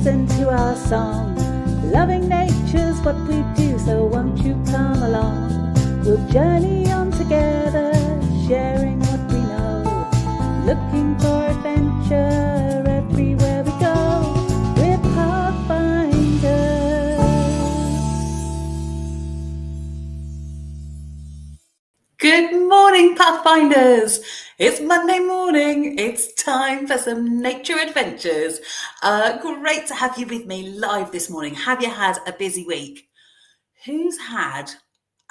listen to our song. Loving nature's what we do, so won't you come along? We'll journey on together, sharing what we know, looking for adventure everywhere we go. We're Pathfinders. Good morning, Pathfinders. It's Monday morning. It's time for some nature adventures. Great to have you with me live this morning. Have you had a busy week? Who's had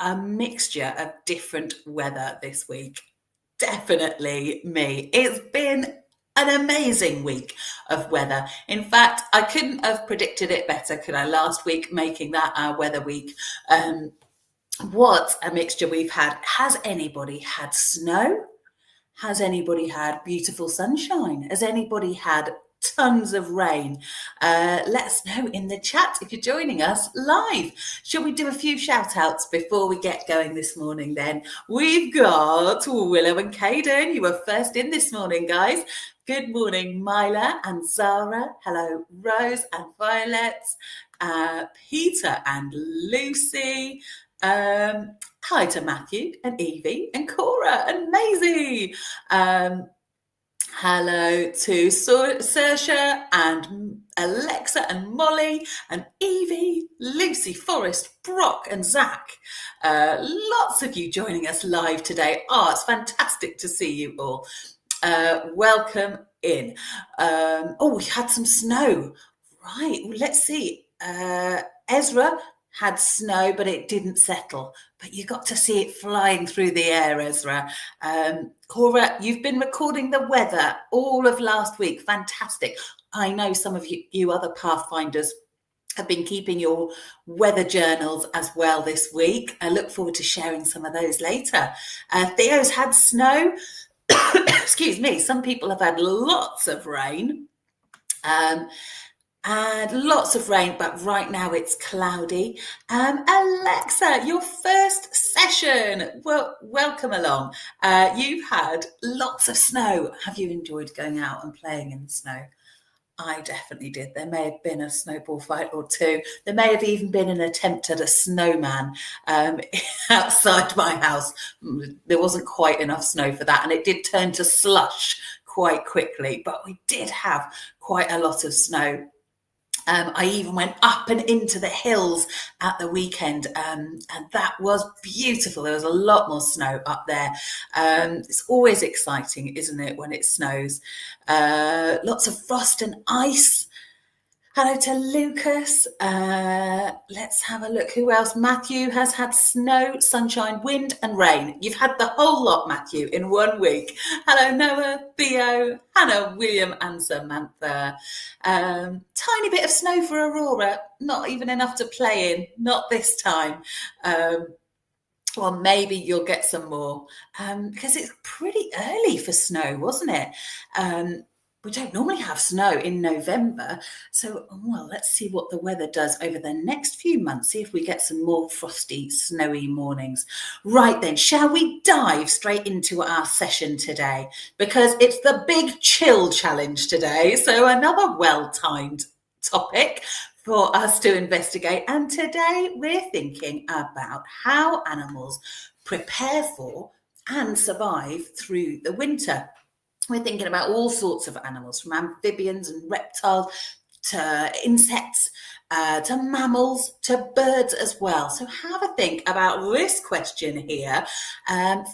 a mixture of different weather this week? Definitely me. It's been an amazing week of weather. In fact, I couldn't have predicted it better, could I, last week, making that our weather week. What a mixture we've had. Has anybody had snow? Has anybody had beautiful sunshine? Has anybody had tons of rain? Let us know in the chat if you're joining us live. Shall we do a few shout outs before we get going this morning then? We've got Willow and Caden. You were first in this morning, guys. Good morning, Myla and Zara. Hello, Rose and Violet. Peter and Lucy. Hi to Matthew and Evie and Cora and Maisie. Hello to Saoirse and Alexa and Molly and Evie, Lucy, Forrest, Brock and Zach. Lots of you joining us live today. Oh, it's fantastic to see you all. Welcome in. We had some snow. Right, well, let's see. Ezra had snow, but it didn't settle. But you got to see it flying through the air, Ezra. Cora, you've been recording the weather all of last week. Fantastic. I know some of you other Pathfinders have been keeping your weather journals as well this week. I look forward to sharing some of those later. Theo's had snow. Excuse me. Some people have had lots of rain. And lots of rain, but right now it's cloudy. Alexa, your first session. Well, welcome along. You've had lots of snow. Have you enjoyed going out and playing in the snow? I definitely did. There may have been a snowball fight or two. There may have even been an attempt at a snowman outside my house. There wasn't quite enough snow for that, and it did turn to slush quite quickly, but we did have quite a lot of snow. I even went up and into the hills at the weekend, and that was beautiful. There was a lot more snow up there. It's always exciting, isn't it, when it snows? Lots of frost and ice. Hello to Lucas. Let's have a look. Who else? Matthew has had snow, sunshine, wind and rain. You've had the whole lot, Matthew, in 1 week. Hello, Noah, Theo, Hannah, William and Samantha. Tiny bit of snow for Aurora. Not even enough to play in. Not this time. Well, maybe you'll get some more because it's pretty early for snow, wasn't it? We don't normally have snow in November. So, well, let's see what the weather does over the next few months. See if we get some more frosty, snowy mornings. Right then, shall we dive straight into our session today? Because it's the Big Chill Challenge today. So another well-timed topic for us to investigate. And today we're thinking about how animals prepare for and survive through the winter. We're thinking about all sorts of animals, from amphibians and reptiles to insects, to mammals, to birds as well. So have a think about this question here.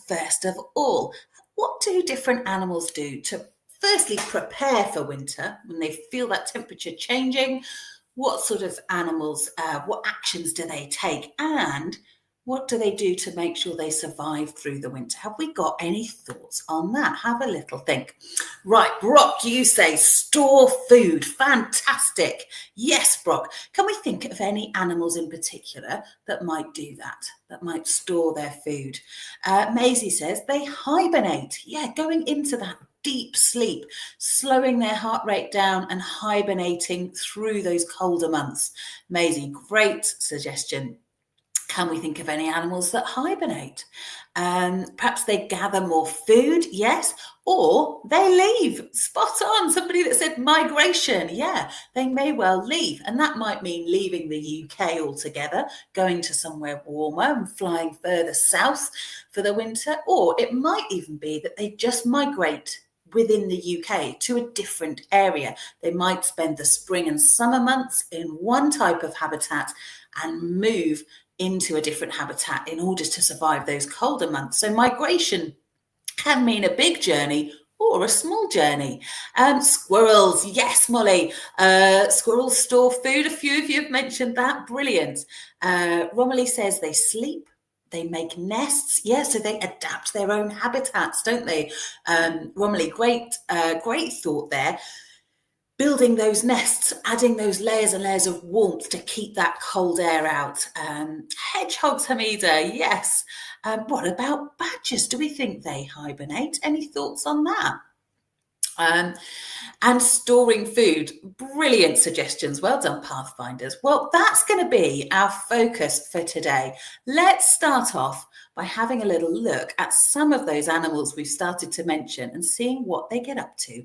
First of all, what do different animals do to firstly prepare for winter when they feel that temperature changing? What sort of animals, what actions do they take? And what do they do to make sure they survive through the winter? Have we got any thoughts on that? Have a little think. Right, Brock, you say store food. Fantastic. Yes, Brock. Can we think of any animals in particular that might do that might store their food? Maisie says they hibernate. Yeah, going into that deep sleep, slowing their heart rate down and hibernating through those colder months. Maisie, great suggestion. Can we think of any animals that hibernate? Perhaps they gather more food, yes, or they leave. Spot on. Somebody that said migration. Yeah, they may well leave. And that might mean leaving the UK altogether, going to somewhere warmer and flying further south for the winter. Or it might even be that they just migrate within the UK to a different area. They might spend the spring and summer months in one type of habitat and move into a different habitat in order to survive those colder months. So migration can mean a big journey or a small journey. Squirrels, yes, Molly. Squirrels store food. A few of you have mentioned that. Brilliant. Romilly says they sleep. They make nests. Yeah, so they adapt their own habitats, don't they? Romilly, great thought there. Building those nests, adding those layers and layers of warmth to keep that cold air out. Hedgehogs, Hamida, yes. What about badgers? Do we think they hibernate? Any thoughts on that? And storing food. Brilliant suggestions. Well done, Pathfinders. Well, that's going to be our focus for today. Let's start off by having a little look at some of those animals we've started to mention and seeing what they get up to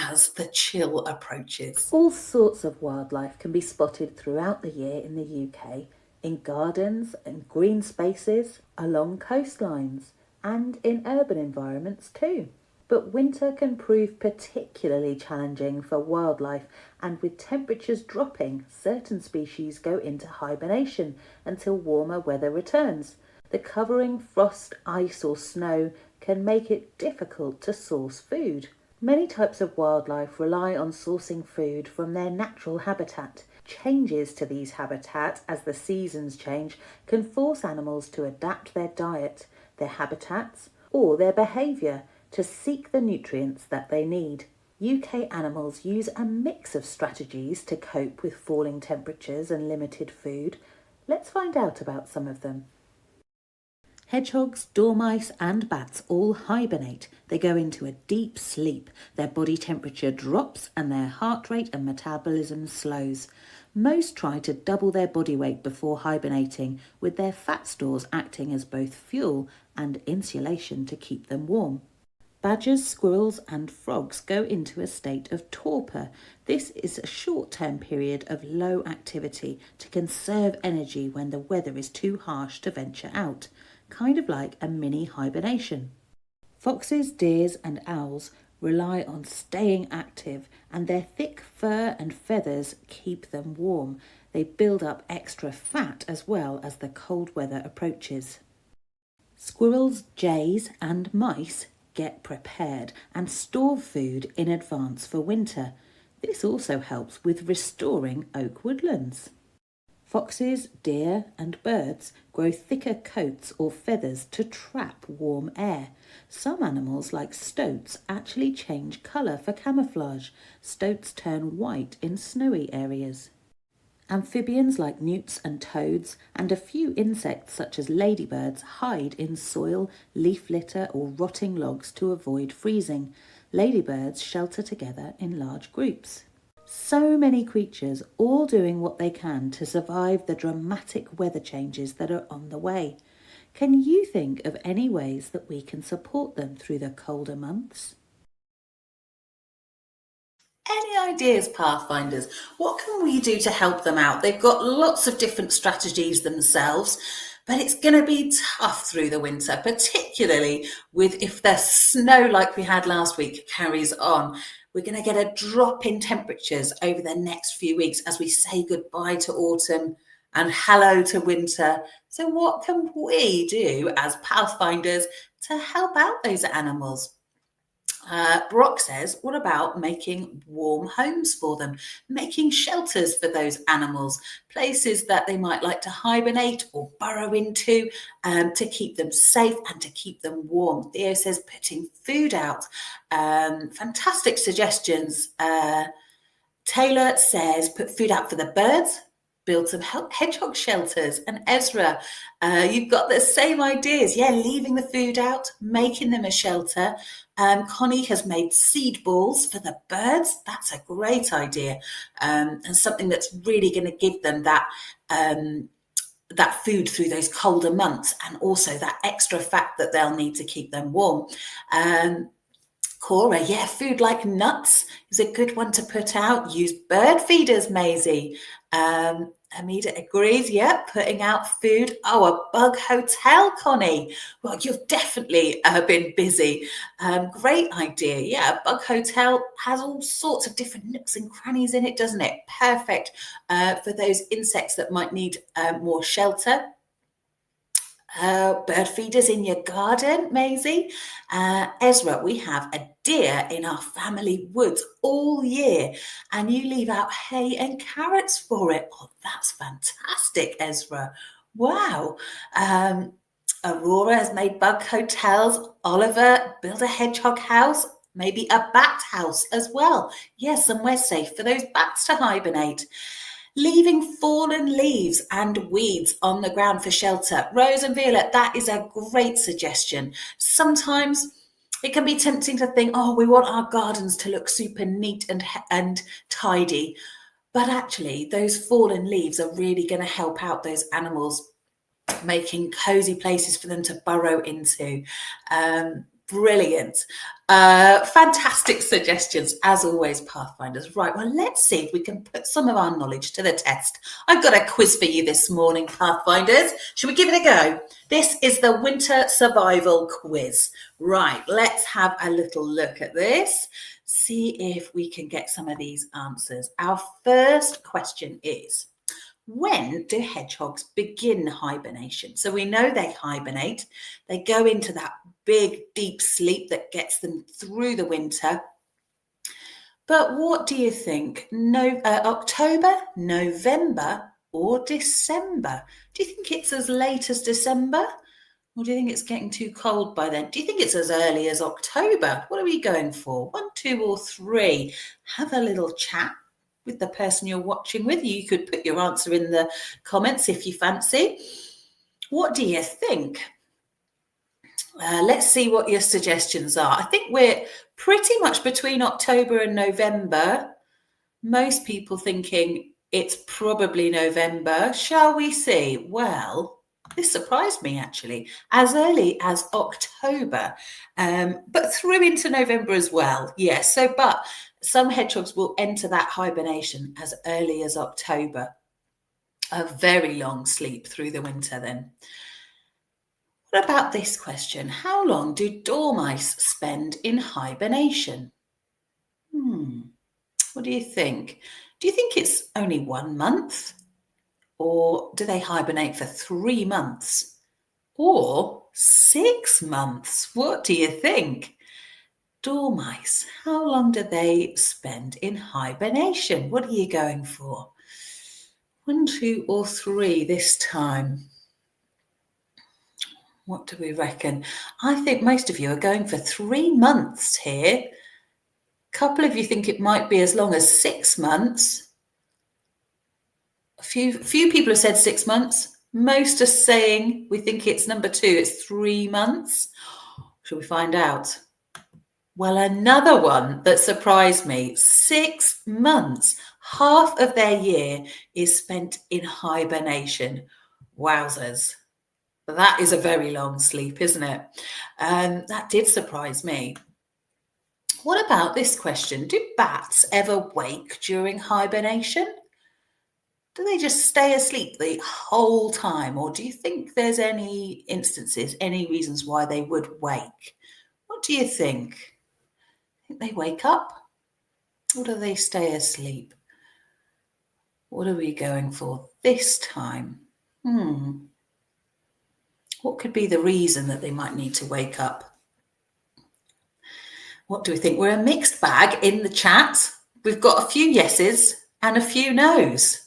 as the chill approaches. All sorts of wildlife can be spotted throughout the year in the UK, in gardens and green spaces, along coastlines, and in urban environments too. But winter can prove particularly challenging for wildlife, and with temperatures dropping, certain species go into hibernation until warmer weather returns. The covering frost, ice or snow can make it difficult to source food. Many types of wildlife rely on sourcing food from their natural habitat. Changes to these habitats as the seasons change can force animals to adapt their diet, their habitats, or their behaviour to seek the nutrients that they need. UK animals use a mix of strategies to cope with falling temperatures and limited food. Let's find out about some of them. Hedgehogs, dormice and bats all hibernate. They go into a deep sleep. Their body temperature drops and their heart rate and metabolism slows. Most try to double their body weight before hibernating, with their fat stores acting as both fuel and insulation to keep them warm. Badgers, squirrels and frogs go into a state of torpor. This is a short-term period of low activity to conserve energy when the weather is too harsh to venture out, kind of like a mini hibernation. Foxes, deers and owls rely on staying active, and their thick fur and feathers keep them warm. They build up extra fat as well as the cold weather approaches. Squirrels, jays and mice get prepared and store food in advance for winter. This also helps with restoring oak woodlands. Foxes, deer and birds grow thicker coats or feathers to trap warm air. Some animals, like stoats, actually change colour for camouflage. Stoats turn white in snowy areas. Amphibians like newts and toads and a few insects such as ladybirds hide in soil, leaf litter or rotting logs to avoid freezing. Ladybirds shelter together in large groups. So many creatures all doing what they can to survive the dramatic weather changes that are on the way. Can you think of any ways that we can support them through the colder months? Any ideas, Pathfinders? What can we do to help them out? They've got lots of different strategies themselves, but it's going to be tough through the winter, particularly with if the snow like we had last week carries on. We're going to get a drop in temperatures over the next few weeks as we say goodbye to autumn and hello to winter. So what can we do as Pathfinders to help out those animals? Brock says, what about making warm homes for them, making shelters for those animals, places that they might like to hibernate or burrow into to keep them safe and to keep them warm. Theo says putting food out. Fantastic suggestions. Taylor says put food out for the birds, build some hedgehog shelters. And Ezra, you've got the same ideas. Yeah, leaving the food out, making them a shelter. Connie has made seed balls for the birds. That's a great idea, and something that's really going to give them that food through those colder months, and also that extra fat that they'll need to keep them warm. Cora, yeah, food like nuts is a good one to put out. Use bird feeders, Maisie. Amida agrees, yeah, putting out food. Oh, a bug hotel, Connie. Well, you've definitely been busy. Great idea. Yeah, a bug hotel has all sorts of different nooks and crannies in it, doesn't it? Perfect for those insects that might need more shelter. Bird feeders in your garden, Maisie. Ezra, we have a deer in our family woods all year, and you leave out hay and carrots for it. Oh, that's fantastic, Ezra. Wow. Aurora has made bug hotels. Oliver, build a hedgehog house, maybe a bat house as well. Yes, somewhere safe for those bats to hibernate. Leaving fallen leaves and weeds on the ground for shelter. Rose and Violet, that is a great suggestion. Sometimes it can be tempting to think, oh, we want our gardens to look super neat and tidy. But actually, those fallen leaves are really going to help out those animals, making cozy places for them to burrow into. Brilliant. Fantastic suggestions, as always, Pathfinders. Right, well, let's see if we can put some of our knowledge to the test. I've got a quiz for you this morning, Pathfinders. Should we give it a go? This is the Winter Survival Quiz. Right, let's have a little look at this. See if we can get some of these answers. Our first question is, when do hedgehogs begin hibernation? So we know they hibernate. They go into that big, deep sleep that gets them through the winter. But what do you think? October, November, or December? Do you think it's as late as December? Or do you think it's getting too cold by then? Do you think it's as early as October? What are we going for? 1, 2, or 3? Have a little chat with the person you're watching with. You could put your answer in the comments if you fancy. What do you think? Let's see what your suggestions are. I think we're pretty much between October and November. Most people thinking it's probably November. Shall we see? Well, this surprised me actually. As early as October, but through into November as well. Yes, but some hedgehogs will enter that hibernation as early as October. A very long sleep through the winter then. What about this question? How long do dormice spend in hibernation? What do you think? Do you think it's only 1 month? Or do they hibernate for 3 months? Or 6 months? What do you think? Dormice, how long do they spend in hibernation? What are you going for? 1, 2, or 3 this time? What do we reckon? I think most of you are going for 3 months here. A couple of you think it might be as long as 6 months. A few people have said 6 months. Most are saying we think it's number 2. It's 3 months. Shall we find out? Well, another one that surprised me, 6 months. Half of their year is spent in hibernation. Wowzers. That is a very long sleep, isn't it? That did surprise me. What about this question? Do bats ever wake during hibernation? Do they just stay asleep the whole time? Or do you think there's any instances, any reasons why they would wake? What do you think? Think they wake up? Or do they stay asleep? What are we going for this time? What could be the reason that they might need to wake up? What do we think? We're a mixed bag in the chat. We've got a few yeses and a few nos.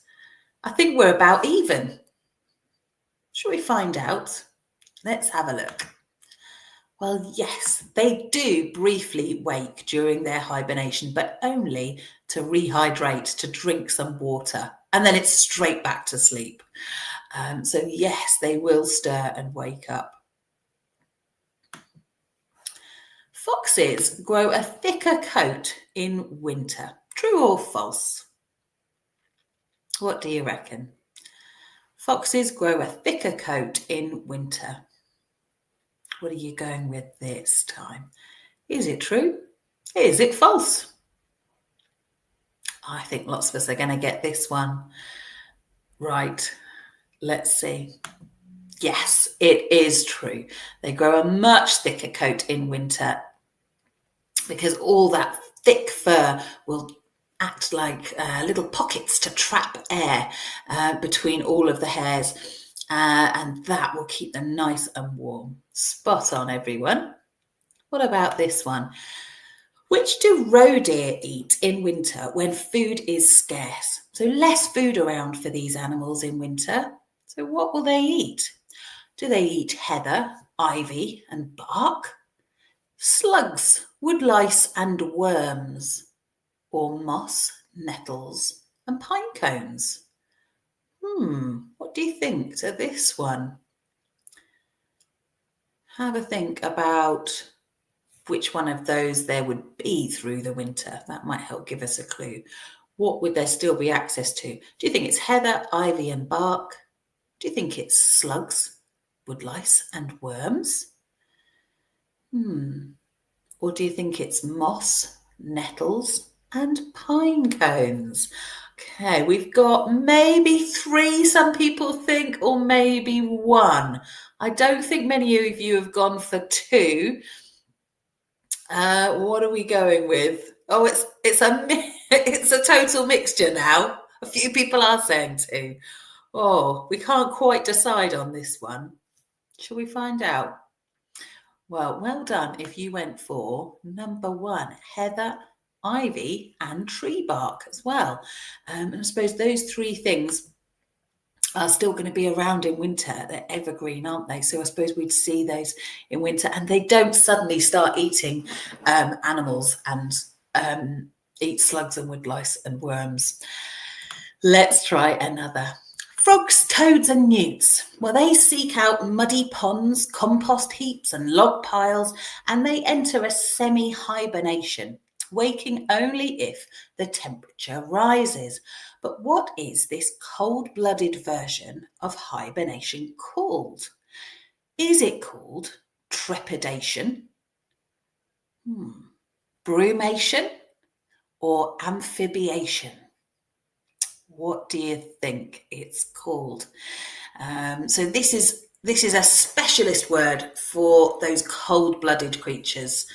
I think we're about even. Shall we find out? Let's have a look. Well, yes, they do briefly wake during their hibernation, but only to rehydrate, to drink some water, and then it's straight back to sleep. So yes, they will stir and wake up. Foxes grow a thicker coat in winter. True or false? What do you reckon? Foxes grow a thicker coat in winter. What are you going with this time? Is it true? Is it false? I think lots of us are going to get this one right. Let's see. Yes, it is true. They grow a much thicker coat in winter because all that thick fur will act like little pockets to trap air between all of the hairs, and that will keep them nice and warm. Spot on, everyone. What about this one? Which do roe deer eat in winter when food is scarce? So less food around for these animals in winter. So what will they eat? Do they eat heather, ivy and bark? Slugs, woodlice and worms? Or moss, nettles and pine cones? What do you think to this one? Have a think about which one of those there would be through the winter. That might help give us a clue. What would there still be access to? Do you think it's heather, ivy and bark? Do you think it's slugs, woodlice and worms? Or do you think it's moss, nettles and pine cones? Okay, we've got maybe 3, some people think, or maybe 1. I don't think many of you have gone for 2. What are we going with? Oh, it's a total mixture now. A few people are saying 2. Oh, we can't quite decide on this one. Shall we find out? Well done if you went for number 1, heather, ivy and tree bark as well. And I suppose those 3 things are still going to be around in winter. They're evergreen, aren't they? So I suppose we'd see those in winter, and they don't suddenly start eating animals and eat slugs and woodlice and worms. Let's try another. Frogs, toads and newts. Well, they seek out muddy ponds, compost heaps and log piles, and they enter a semi-hibernation, waking only if the temperature rises. But what is this cold-blooded version of hibernation called? Is it called trepidation, brumation, or amphibiation? What do you think it's called? So this is a specialist word for those cold-blooded creatures.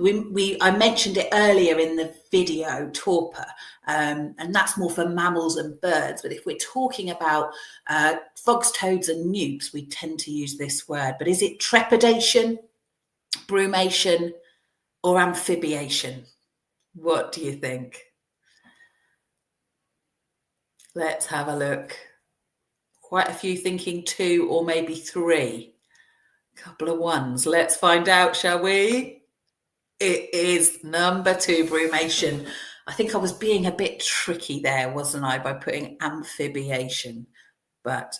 I mentioned it earlier in the video, torpor, and that's more for mammals and birds. But if we're talking about frogs, toads and newts, we tend to use this word. But is it trepidation, brumation, or amphibiation? What do you think? Let's have a look. Quite a few thinking 2 or maybe 3. Couple of 1s. Let's find out, shall we? It is number 2, brumation. I think I was being a bit tricky there, wasn't I, by putting amphibiation? But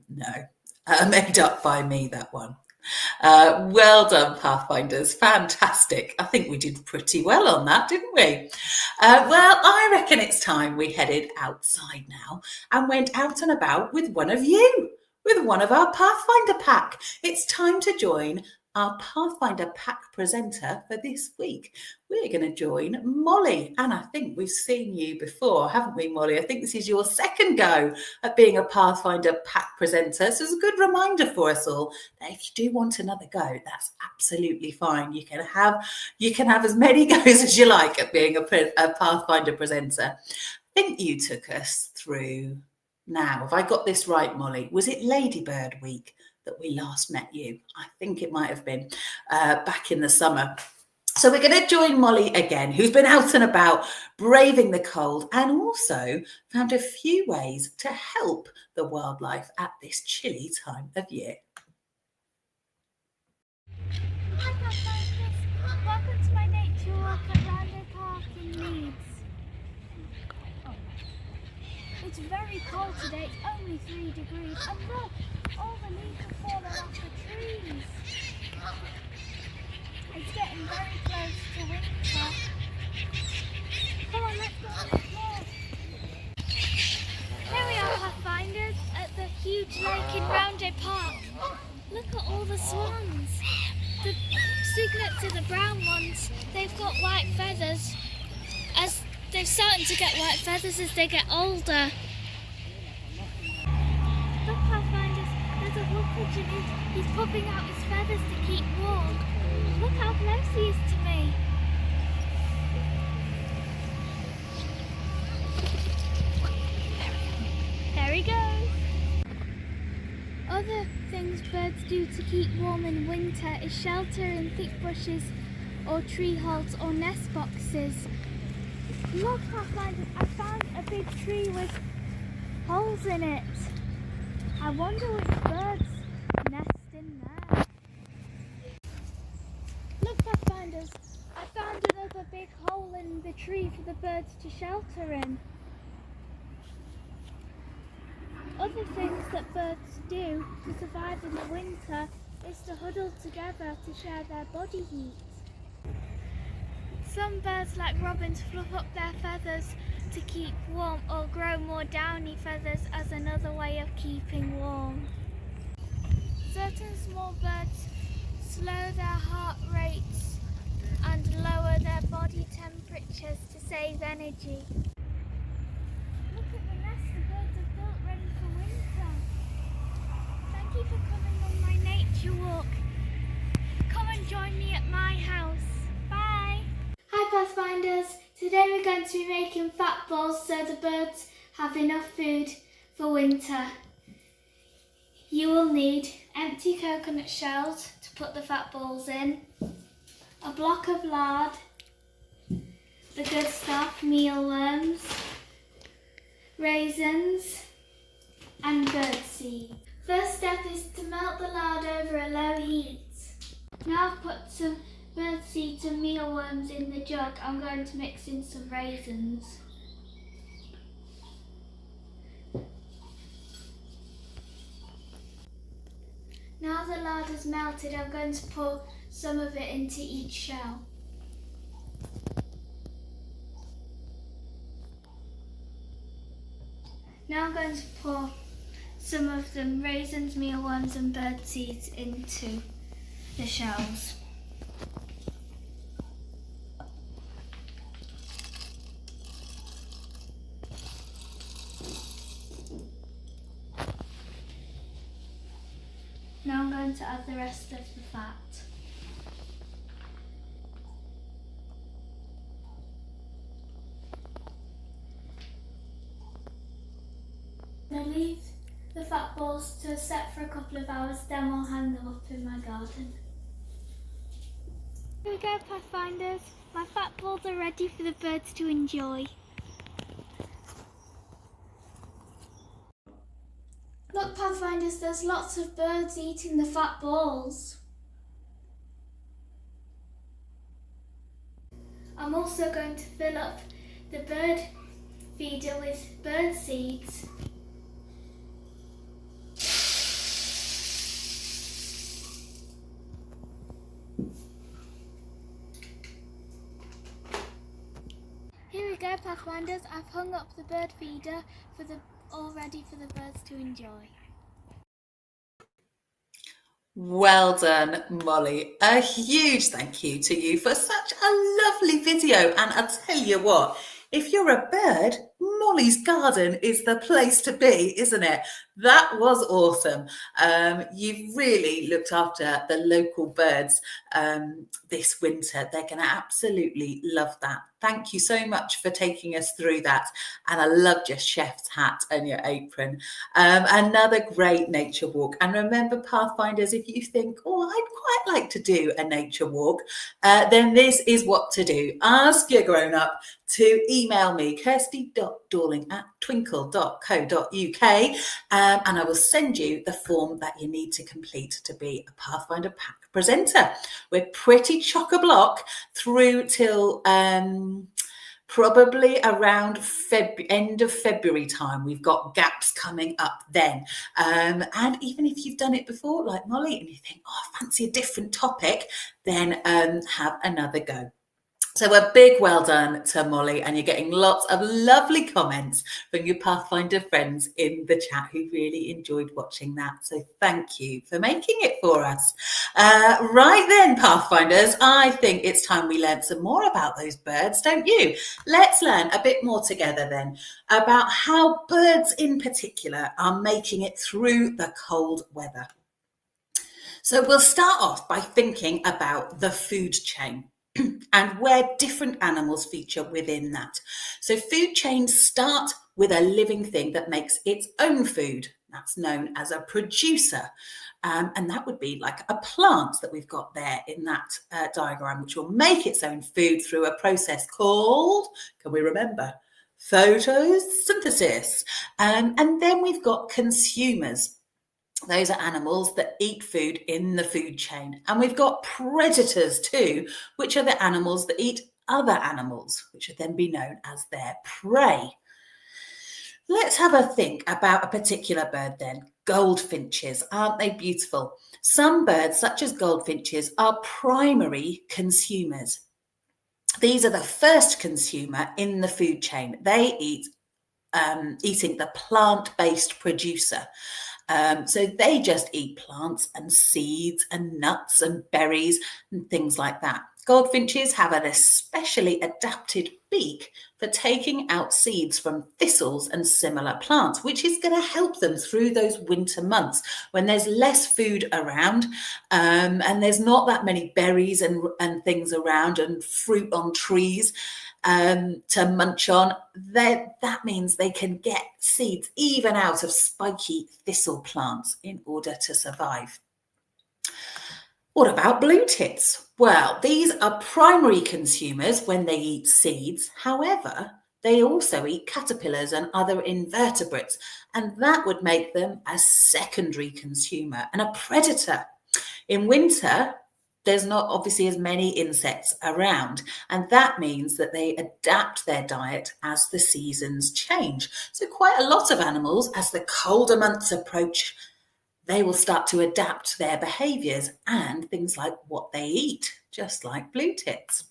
no, made up by me, that one. Well done, Pathfinders. Fantastic. I think we did pretty well on that, didn't we? Well, I reckon it's time we headed outside now and went out and about with one of you, with one of our Pathfinder Pack. It's time to join our Pathfinder Pack presenter for this week. We're going to join Molly, and I think we've seen you before, haven't we, Molly? I think this is your second go at being a Pathfinder Pack presenter, so it's a good reminder for us all that if you do want another go, that's absolutely fine. You can have as many goes as you like at being a Pathfinder presenter. I think you took us through, now, have I got this right, Molly? Was it Ladybird Week that we last met you? I think it might have been back in the summer. So we're going to join Molly again, who's been out and about braving the cold and also found a few ways to help the wildlife at this chilly time of year. Hi Pathfinders, welcome to my nature walk at Pathfinder Park in Leeds. It's very cold today, it's only 3 degrees, and look, all the leaves are falling off the trees. It's getting very close to winter. Come on, let's go on the floor. Here we are, Pathfinders, at the huge got white feathers. As they're starting to get white feathers as they get older. Look, Pathfinders, there's a woodpigeon and he's popping out his feathers to keep warm. Look how close he is to me. There he goes. Other things birds do to keep warm in winter is shelter in thick bushes or tree holes or nest boxes. Look, Pathfinders, I found a big tree with holes in it. I wonder which birds nest in there. Look, Pathfinders, I found another big hole in the tree for the birds to shelter in. Other things that birds do to survive in the winter is to huddle together to share their body heat. Some birds, like robins, fluff up their feathers to keep warm or grow more downy feathers as another way of keeping warm. Certain small birds slow their heart rates and lower their body temperatures to save energy. Look at the nest the birds have built ready for winter. Thank you for coming on my nature walk. Come and join me at my house. Bye! Hi Pathfinders, today we're going to be making fat balls so the birds have enough food for winter. You will need empty coconut shells to put the fat balls in, a block of lard, the good stuff, mealworms, raisins and birdseed. First step is to melt the lard over a low heat. Now I've put some birdseed and mealworms in the jug. I'm going to mix in some raisins. Now the lard is melted, I'm going to pour some of it into each shell. Now I'm going to pour some of the raisins, mealworms and birdseeds into the shells. Now I'm going to add the rest of the fat. Now leave the fat balls to set for a couple of hours, then we'll hang them up in my garden. Here we go, Pathfinders. My fat balls are ready for the birds to enjoy. Look, Pathfinders, there's lots of birds eating the fat balls. I'm also going to fill up the bird feeder with bird seeds. Here we go, Pathfinders. I've hung up the bird feeder all ready for the birds to enjoy. Well done, Molly. A huge thank you to you for such a lovely video. And I'll tell you what, if you're a bird, Molly's garden is the place to be, isn't it? That was awesome. You've really looked after the local birds this winter. They're going to absolutely love that. Thank you so much for taking us through that. And I loved your chef's hat and your apron. Another great nature walk. And remember, Pathfinders, if you think, oh, I'd quite like to do a nature walk, then this is what to do. Ask your grown-up to email me, kirsty.dorling@twinkle.co.uk, and I will send you the form that you need to complete to be a Pathfinder Pack presenter. We're pretty chock-a-block through till probably around end of February time. We've got gaps coming up then. And even if you've done it before, like Molly, and you think, oh, I fancy a different topic, then have another go. So a big well done to Molly, and you're getting lots of lovely comments from your Pathfinder friends in the chat who really enjoyed watching that. So thank you for making it for us. Right then, Pathfinders, I think it's time we learned some more about those birds, don't you? Let's learn a bit more together then about how birds in particular are making it through the cold weather. So we'll start off by thinking about the food chain and where different animals feature within that. So food chains start with a living thing that makes its own food. That's known as a producer. And that would be like a plant that we've got there in that diagram, which will make its own food through a process called, can we remember? Photosynthesis. And then we've got consumers. Those are animals that eat food in the food chain. And we've got predators too, which are the animals that eat other animals, which would then be known as their prey. Let's have a think about a particular bird then. Goldfinches, aren't they beautiful? Some birds, such as goldfinches, are primary consumers. These are the first consumer in the food chain. They eat eating the plant-based producer. So they just eat plants and seeds and nuts and berries and things like that. Goldfinches have an especially adapted beak for taking out seeds from thistles and similar plants, which is going to help them through those winter months when there's less food around and there's not that many berries and things around and fruit on trees to munch on. That means they can get seeds even out of spiky thistle plants in order to survive. What about blue tits? Well, these are primary consumers when they eat seeds. However, they also eat caterpillars and other invertebrates, and that would make them a secondary consumer and a predator. In winter, there's not obviously as many insects around, and that means that they adapt their diet as the seasons change. So quite a lot of animals, as the colder months approach, they will start to adapt their behaviours and things like what they eat, just like blue tits.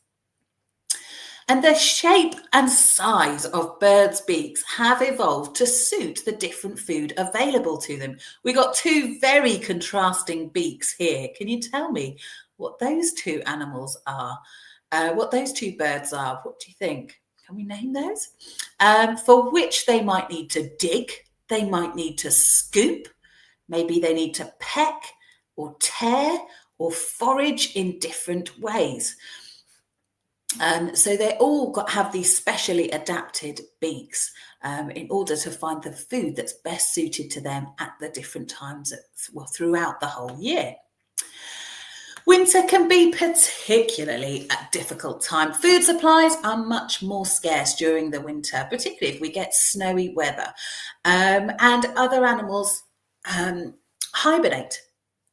And the shape and size of birds' beaks have evolved to suit the different food available to them. We got two very contrasting beaks here. Can you tell me what those two animals are? What those two birds are? What do you think? Can we name those? For which they might need to dig, they might need to scoop, maybe they need to peck or tear or forage in different ways. So they all have these specially adapted beaks in order to find the food that's best suited to them at the different times throughout the whole year. Winter can be particularly a difficult time. Food supplies are much more scarce during the winter, particularly if we get snowy weather. And other animals hibernate.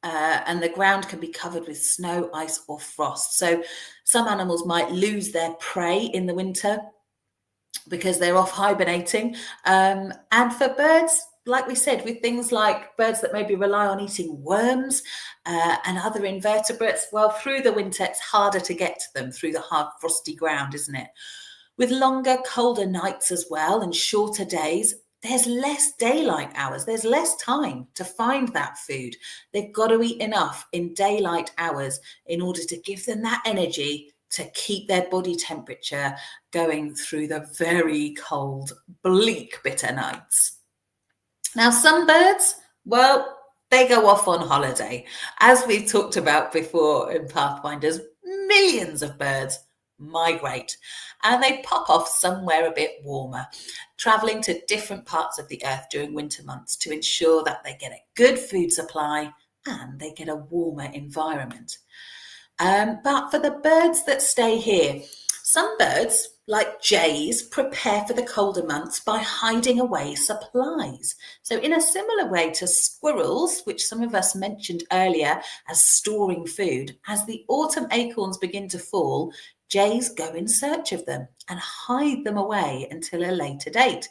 And the ground can be covered with snow, ice or frost. So some animals might lose their prey in the winter because they're off hibernating. And for birds, like we said, with things like birds that maybe rely on eating worms and other invertebrates, well, through the winter, it's harder to get to them through the hard, frosty ground, isn't it? With longer, colder nights as well and shorter days, there's less daylight hours. There's less time to find that food. They've got to eat enough in daylight hours in order to give them that energy to keep their body temperature going through the very cold, bleak, bitter nights. Now, some birds, well, they go off on holiday. As we've talked about before in Pathfinders, millions of birds migrate and they pop off somewhere a bit warmer, traveling to different parts of the earth during winter months to ensure that they get a good food supply and they get a warmer environment. But for the birds that stay here, some birds, like jays, prepare for the colder months by hiding away supplies. So in a similar way to squirrels, which some of us mentioned earlier as storing food, as the autumn acorns begin to fall, jays go in search of them and hide them away until a later date.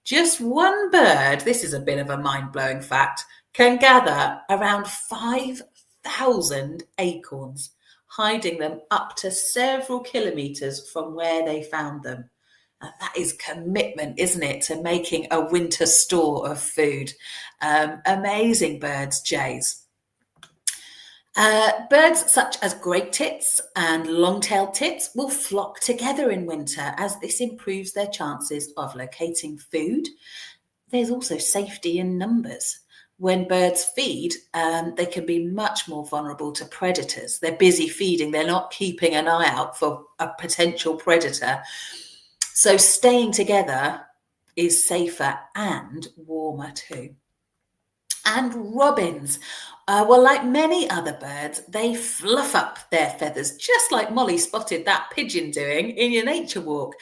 Just one bird, this is a bit of a mind-blowing fact, can gather around 5,000 acorns. hiding them up to several kilometres from where they found them. And that is commitment, isn't it, to making a winter store of food. Amazing birds, jays. Birds such as great tits and long-tailed tits will flock together in winter, as this improves their chances of locating food. There's also safety in numbers. When birds feed, they can be much more vulnerable to predators. They're busy feeding, they're not keeping an eye out for a potential predator. So staying together is safer and warmer too. And robins, well, like many other birds, they fluff up their feathers, just like Molly spotted that pigeon doing in your nature walk.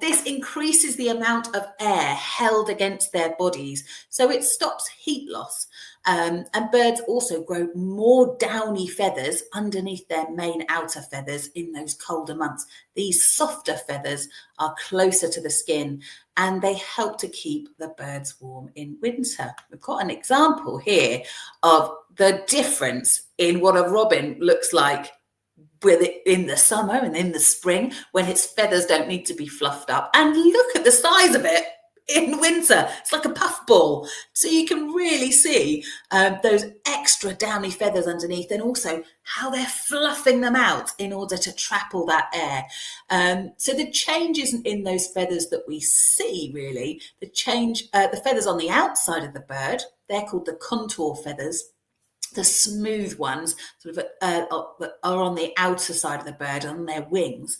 This increases the amount of air held against their bodies, so it stops heat loss. And birds also grow more downy feathers underneath their main outer feathers in those colder months. These softer feathers are closer to the skin, and they help to keep the birds warm in winter. We've got an example here of the difference in what a robin looks like with it in the summer and in the spring, when its feathers don't need to be fluffed up. And look at the size of it in winter. It's like a puffball. So you can really see those extra downy feathers underneath, and also how they're fluffing them out in order to trap all that air. So the change isn't in those feathers that we see, really. The change, the feathers on the outside of the bird, they're called the contour feathers. The smooth ones sort of are on the outer side of the bird, on their wings.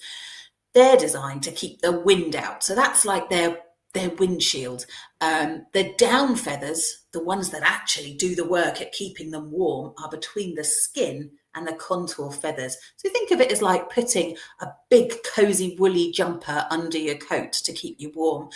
They're designed to keep the wind out. So that's like their windshield. The down feathers, the ones that actually do the work at keeping them warm, are between the skin and the contour feathers. So think of it as like putting a big cozy woolly jumper under your coat to keep you warm.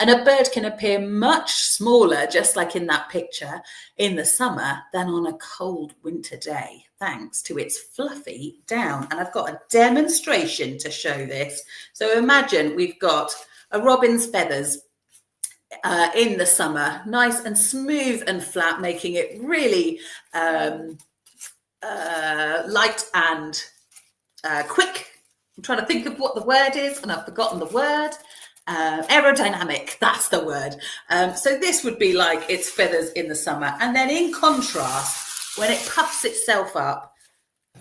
And a bird can appear much smaller, just like in that picture, in the summer than on a cold winter day, thanks to its fluffy down. And I've got a demonstration to show this. So imagine we've got a robin's feathers in the summer, nice and smooth and flat, making it really light and quick. I'm trying to think of what the word is, and I've forgotten the word. Aerodynamic, that's the word. So this would be like its feathers in the summer. And then in contrast, when it puffs itself up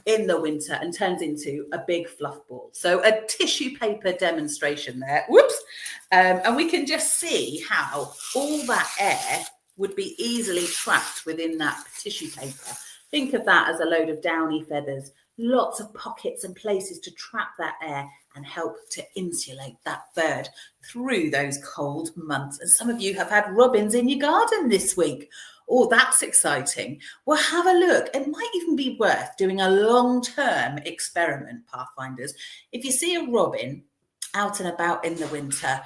in the winter and turns into a big fluff ball. So a tissue paper demonstration there. Whoops. And we can just see how all that air would be easily trapped within that tissue paper. Think of that as a load of downy feathers, lots of pockets and places to trap that air and help to insulate that bird through those cold months. And some of you have had robins in your garden this week. Oh, that's exciting. Well, have a look. It might even be worth doing a long-term experiment, Pathfinders. If you see a robin out and about in the winter,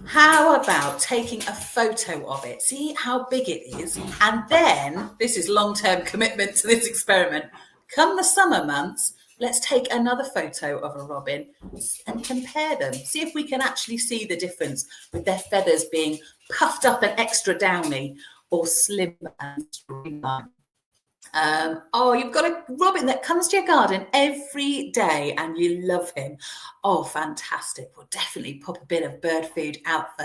how about taking a photo of it? See how big it is. And then, this is long-term commitment to this experiment. Come the summer months, let's take another photo of a robin and compare them. See if we can actually see the difference with their feathers being puffed up and extra downy, or slim and streamlined. You've got a robin that comes to your garden every day and you love him. Oh, fantastic. We'll definitely pop a bit of bird food out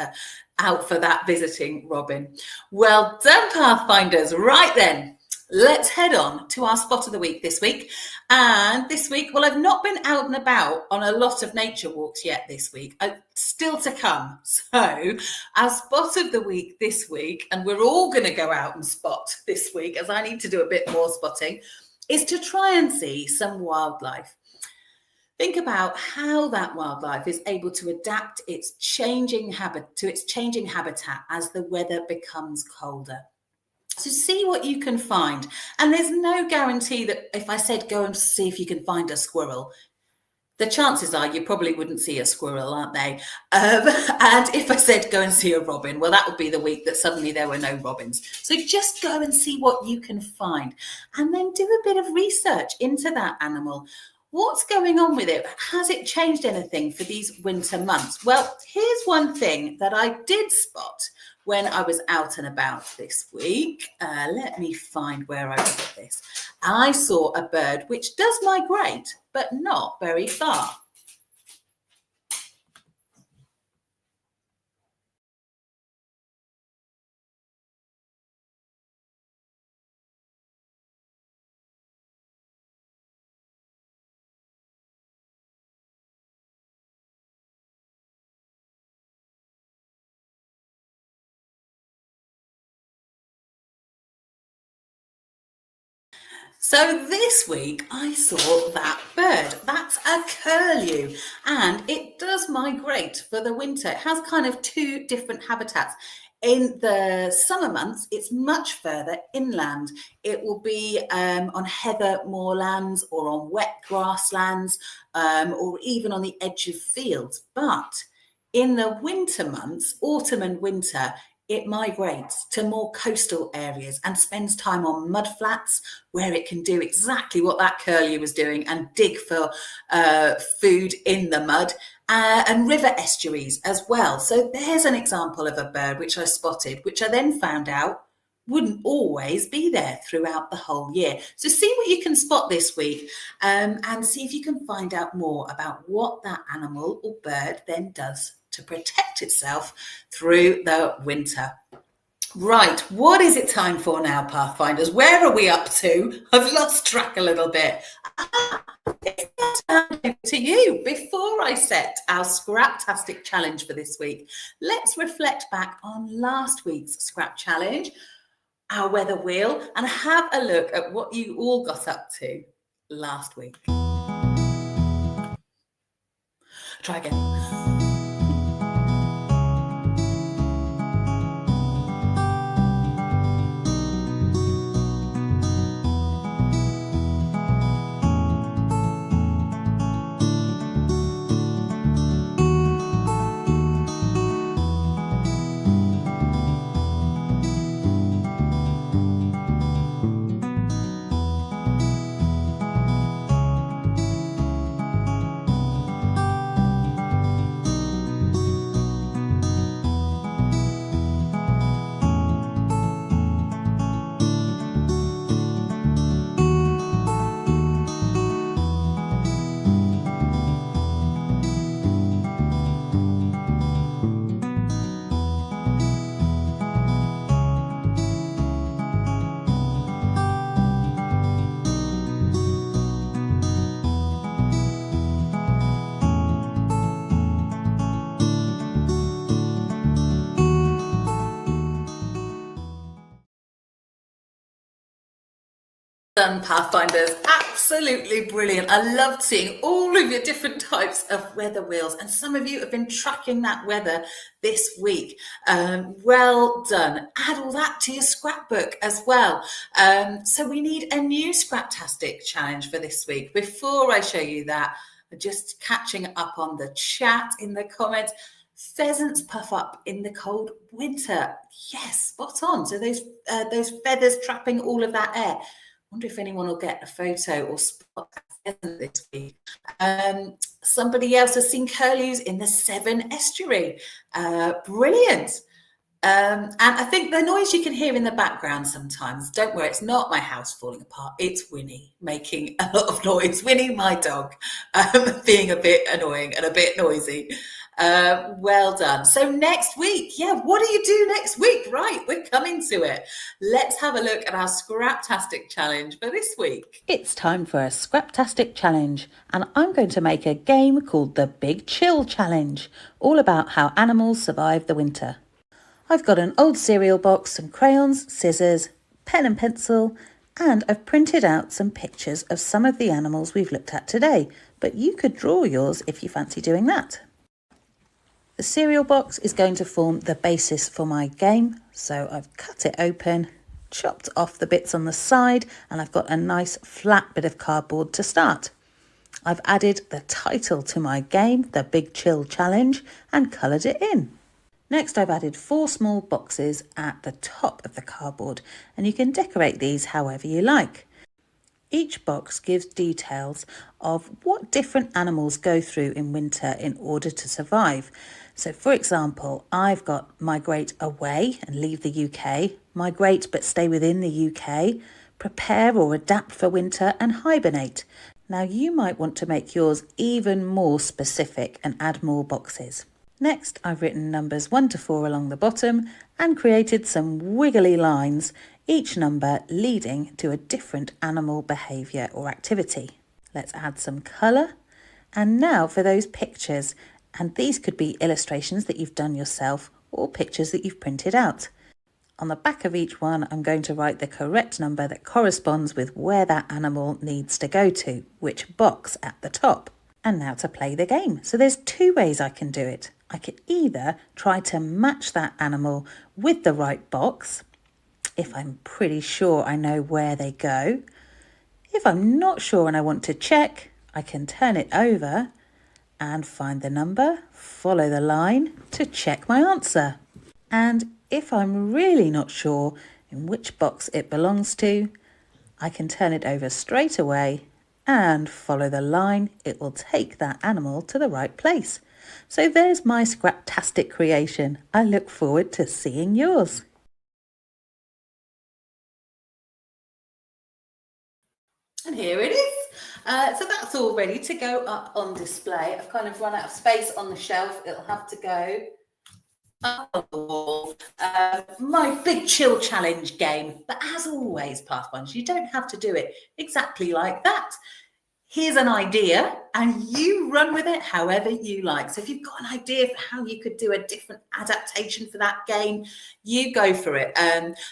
for that visiting robin. Well done, Pathfinders. Right then, let's head on to our spot of the week this week. And this week, well, I've not been out and about on a lot of nature walks yet this week. Still to come. So our spot of the week this week, and we're all going to go out and spot this week, as I need to do a bit more spotting, is to try and see some wildlife. Think about how that wildlife is able to adapt its changing habitat as the weather becomes colder. So see what you can find. And there's no guarantee that if I said go and see if you can find a squirrel, the chances are you probably wouldn't see a squirrel, aren't they? And if I said go and see a robin, well, that would be the week that suddenly there were no robins. So just go and see what you can find, and then do a bit of research into that animal. What's going on with it? Has it changed anything for these winter months? Well, here's one thing that I did spot when I was out and about this week. Let me find where I got this. I saw a bird which does migrate but not very far. So this week I saw that bird. That's a curlew, and it does migrate for the winter. It has kind of two different habitats. In the summer months, it's much further inland. It will be on heather moorlands or on wet grasslands, or even on the edge of fields. But in the winter months, autumn and winter, it migrates to more coastal areas and spends time on mudflats where it can do exactly what that curlew was doing and dig for food in the mud, and river estuaries as well. So there's an example of a bird which I spotted, which I then found out wouldn't always be there throughout the whole year. So see what you can spot this week, and see if you can find out more about what that animal or bird then does to protect itself through the winter. Right, what is it time for now, Pathfinders? Where are we up to? I've lost track a little bit. It's over to you. Before I set our Scraptastic challenge for this week, let's reflect back on last week's Scrap challenge, our weather wheel, and have a look at what you all got up to last week. Try again. Done, Pathfinders. Absolutely brilliant. I loved seeing all of your different types of weather wheels, and some of you have been tracking that weather this week. Well done. Add all that to your scrapbook as well. So we need a new Scraptastic challenge for this week. Before I show you that, just catching up on the chat in the comments. Pheasants puff up in the cold winter. Yes, spot on. So those feathers trapping all of that air. Wonder if anyone will get a photo or spot a pheasant this week. Somebody else has seen curlews in the Severn estuary. Brilliant. And I think the noise you can hear in the background sometimes, don't worry, it's not my house falling apart. It's Winnie making a lot of noise. Winnie, my dog, being a bit annoying and a bit noisy. Well done. So next week, what do you do next week? Right, we're coming to it. Let's have a look at our Scraptastic challenge for this week. It's time for a Scraptastic challenge, and I'm going to make a game called the Big Chill Challenge, all about how animals survive the winter. I've got an old cereal box, some crayons, scissors, pen and pencil, and I've printed out some pictures of some of the animals we've looked at today, but you could draw yours if you fancy doing that. The cereal box is going to form the basis for my game, so I've cut it open, chopped off the bits on the side, and I've got a nice flat bit of cardboard to start. I've added the title to my game, the Big Chill Challenge, and coloured it in. Next, I've added 4 small boxes at the top of the cardboard, and you can decorate these however you like. Each box gives details of what different animals go through in winter in order to survive. So, for example, I've got migrate away and leave the UK, migrate but stay within the UK, prepare or adapt for winter, and hibernate. Now you might want to make yours even more specific and add more boxes. Next, I've written numbers 1 to 4 along the bottom and created some wiggly lines, each number leading to a different animal behaviour or activity. Let's add some colour. And now for those pictures, and these could be illustrations that you've done yourself or pictures that you've printed out. On the back of each one, I'm going to write the correct number that corresponds with where that animal needs to go to, which box at the top. And now to play the game. So there's 2 ways I can do it. I could either try to match that animal with the right box, if I'm pretty sure I know where they go. If I'm not sure and I want to check, I can turn it over and find the number, follow the line to check my answer. And if I'm really not sure in which box it belongs to, I can turn it over straight away and follow the line. It will take that animal to the right place. So there's my Scraptastic creation. I look forward to seeing yours. And here it is. So that's all ready to go up on display. I've kind of run out of space on the shelf. It'll have to go up on the wall. My big chill challenge game. But as always, Pathfinders, you don't have to do it exactly like that. Here's an idea and you run with it however you like. So if you've got an idea for how you could do a different adaptation for that game, you go for it.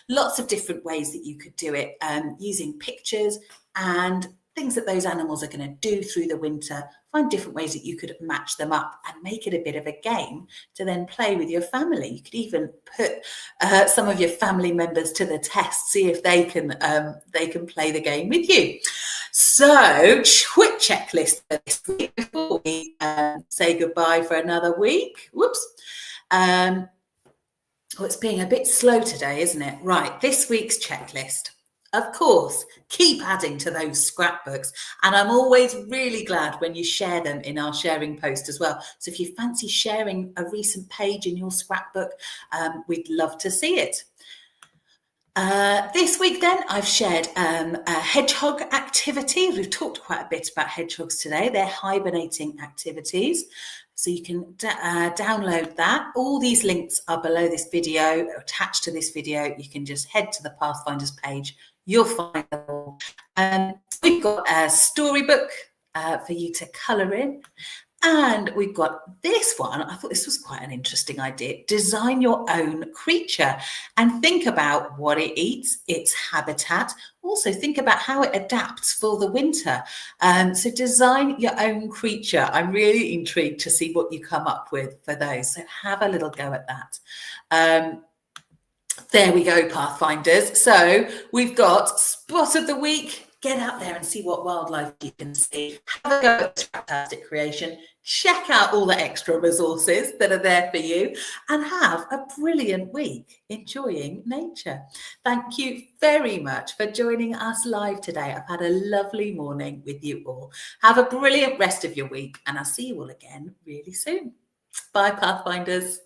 Lots of different ways that you could do it, using pictures and things that those animals are going to do through the winter. Find different ways that you could match them up and make it a bit of a game to then play with your family. You could even put some of your family members to the test, see if they can play the game with you. So, quick checklist for this week before we say goodbye for another week. Whoops. It's being a bit slow today, isn't it? Right, this week's checklist. Of course, keep adding to those scrapbooks. And I'm always really glad when you share them in our sharing post as well. So if you fancy sharing a recent page in your scrapbook, we'd love to see it. This week then, I've shared a hedgehog activity. We've talked quite a bit about hedgehogs today. They're hibernating activities. So you can download that. All these links are below this video, attached to this video. You can just head to the Pathfinders page. You'll find them all. We've got a storybook for you to colour in. And we've got this one. I thought this was quite an interesting idea. Design your own creature and think about what it eats, its habitat. Also think about how it adapts for the winter. So design your own creature. I'm really intrigued to see what you come up with for those. So have a little go at that. There we go, Pathfinders. So we've got Spot of the Week. Get out there and see what wildlife you can see. Have a go at Scraptastic creation. Check out all the extra resources that are there for you and have a brilliant week enjoying nature. Thank you very much for joining us live today. I've had a lovely morning with you all. Have a brilliant rest of your week and I'll see you all again really soon. Bye, Pathfinders.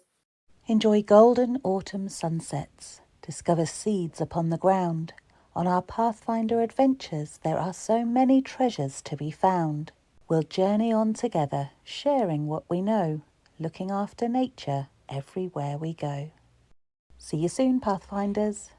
Enjoy golden autumn sunsets. Discover seeds upon the ground. On our Pathfinder adventures, there are so many treasures to be found. We'll journey on together, sharing what we know, looking after nature everywhere we go. See you soon, Pathfinders.